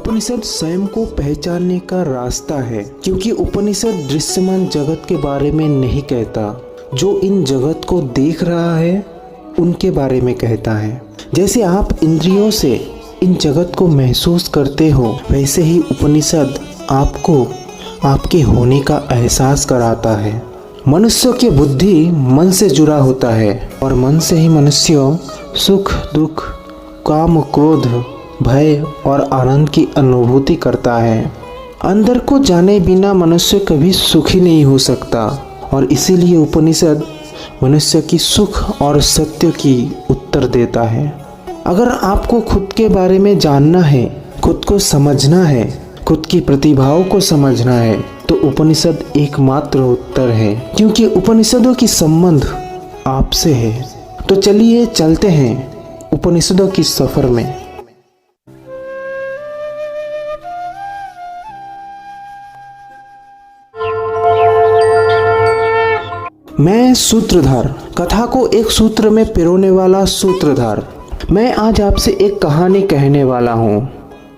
उपनिषद स्वयं को पहचानने का रास्ता है, क्योंकि उपनिषद दृश्यमान जगत के बारे में नहीं कहता, जो इन जगत को देख रहा है उनके बारे में कहता है। जैसे आप इंद्रियों से इन जगत को महसूस करते हो, वैसे ही उपनिषद आपको आपके होने का एहसास कराता है। मनुष्य की बुद्धि मन से जुड़ा होता है और मन से ही मनुष्य सुख दुख, काम क्रोध, भय और आनंद की अनुभूति करता है। अंदर को जाने बिना मनुष्य कभी सुखी नहीं हो सकता और इसीलिए उपनिषद मनुष्य की सुख और सत्य की उत्तर देता है। अगर आपको खुद के बारे में जानना है, खुद को समझना है, खुद की प्रतिभाओं को समझना है, तो उपनिषद एकमात्र उत्तर है, क्योंकि उपनिषदों की संबंध आपसे है। तो चलिए चलते हैं उपनिषदों की सफर में। मैं सूत्रधार, कथा को एक सूत्र में पिरोने वाला सूत्रधार। मैं आज आपसे एक कहानी कहने वाला हूँ,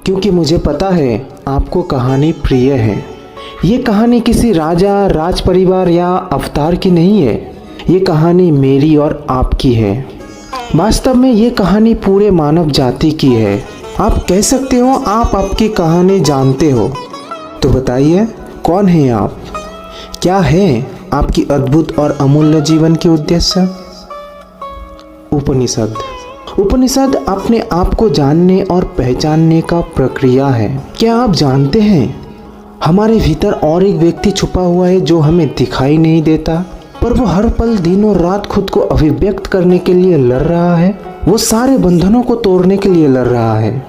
क्योंकि मुझे पता है आपको कहानी प्रिय है। ये कहानी किसी राजा, राज परिवार या अवतार की नहीं है। ये कहानी मेरी और आपकी है। वास्तव में ये कहानी पूरे मानव जाति की है। आप कह सकते हो आप आपकी कहानी जानते हो। तो बताइए, कौन है आप? क्या है आपकी अद्भुत और अमूल्य जीवन के उद्देश्य? उपनिषद। उपनिषद अपने आप को जानने और पहचानने का प्रक्रिया है। क्या आप जानते हैं हमारे भीतर और एक व्यक्ति छुपा हुआ है जो हमें दिखाई नहीं देता, पर वो हर पल दिनों रात खुद को अभिव्यक्त करने के लिए लड़ रहा है। वो सारे बंधनों को तोड़ने के लिए लड़ रहा है,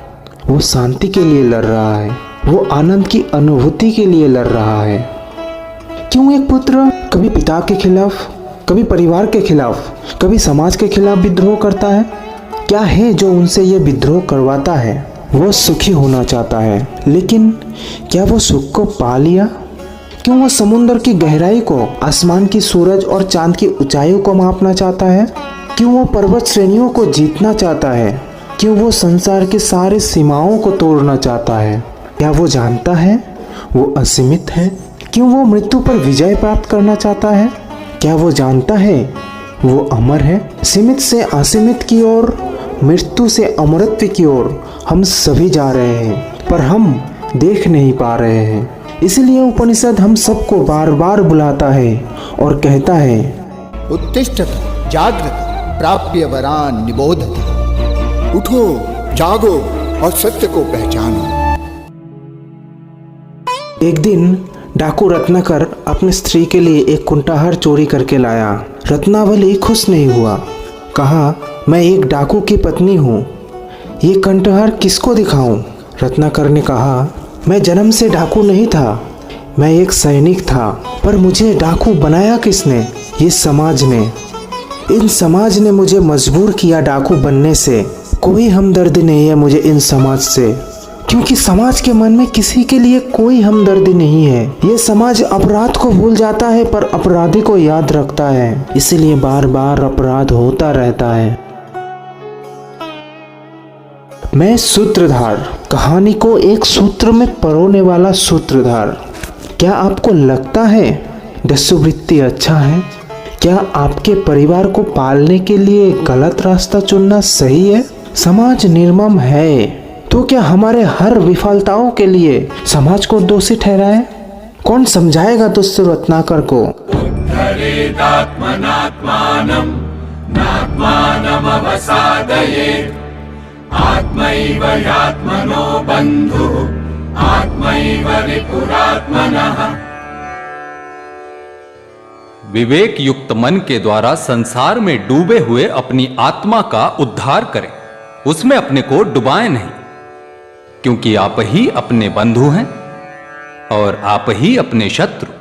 वो शांति के लिए लड़ रहा है, वो आनंद की अनुभूति के लिए लड़ रहा है। क्यों एक पुत्र कभी पिता के खिलाफ, कभी परिवार के खिलाफ, कभी समाज के खिलाफ विद्रोह करता है? क्या है जो उनसे ये विद्रोह करवाता है? वो सुखी होना चाहता है, लेकिन क्या वो सुख को पा लिया? क्यों वो समुद्र की गहराई को, आसमान की सूरज और चांद की ऊंचाइयों को मापना चाहता है? क्यों वो पर्वत श्रेणियों को जीतना चाहता है? क्यों वो संसार के सारे सीमाओं को तोड़ना चाहता है? क्या वो जानता है वो असीमित है? क्यों वो मृत्यु पर विजय प्राप्त करना चाहता है? क्या वो जानता है वो अमर है? सीमित से असीमित की ओर, मृत्यु से अमरत्व की ओर हम सभी जा रहे हैं, पर हम देख नहीं पा रहे हैं। इसलिए उपनिषद हम सबको बार बार बुलाता है और कहता है, उत्तिष्ठत जागृत प्राप्य वरान निबोधत। उठो, जागो और सत्य को पहचानो। एक दिन डाकू रत्नाकर अपनी स्त्री के लिए एक कुंठार चोरी करके लाया। रत्नावली खुश नहीं हुआ। कहा, मैं एक डाकू की पत्नी हूँ, ये कंठहार किसको दिखाऊं? रत्नाकर ने कहा, मैं जन्म से डाकू नहीं था, मैं एक सैनिक था, पर मुझे डाकू बनाया किसने? ये समाज ने। इन समाज ने मुझे मजबूर किया डाकू बनने से। कोई हमदर्दी नहीं है मुझे इन समाज से, क्योंकि समाज के मन में किसी के लिए कोई हमदर्दी नहीं है। ये समाज अपराध को भूल जाता है पर अपराधी को याद रखता है, इसलिए बार बार अपराध होता रहता है। मैं सूत्रधार, कहानी को एक सूत्र में परोने वाला सूत्रधार। क्या आपको लगता है दस्युवृत्ति अच्छा है? क्या आपके परिवार को पालने के लिए गलत रास्ता चुनना सही है? समाज निर्मम है, तो क्या हमारे हर विफलताओं के लिए समाज को दोषी ठहराए? कौन समझाएगा दुष्ट रत्नाकर को? उद्धरेदात्मनात्मानं नात्मानमवसादयेत्। आत्मैव ह्यात्मनो बन्धुः आत्मैव रिपुरात्मनः। विवेक युक्त मन के द्वारा संसार में डूबे हुए अपनी आत्मा का उद्धार करें, उसमें अपने को डुबाएं नहीं, क्योंकि आप ही अपने बंधु हैं और आप ही अपने शत्रु।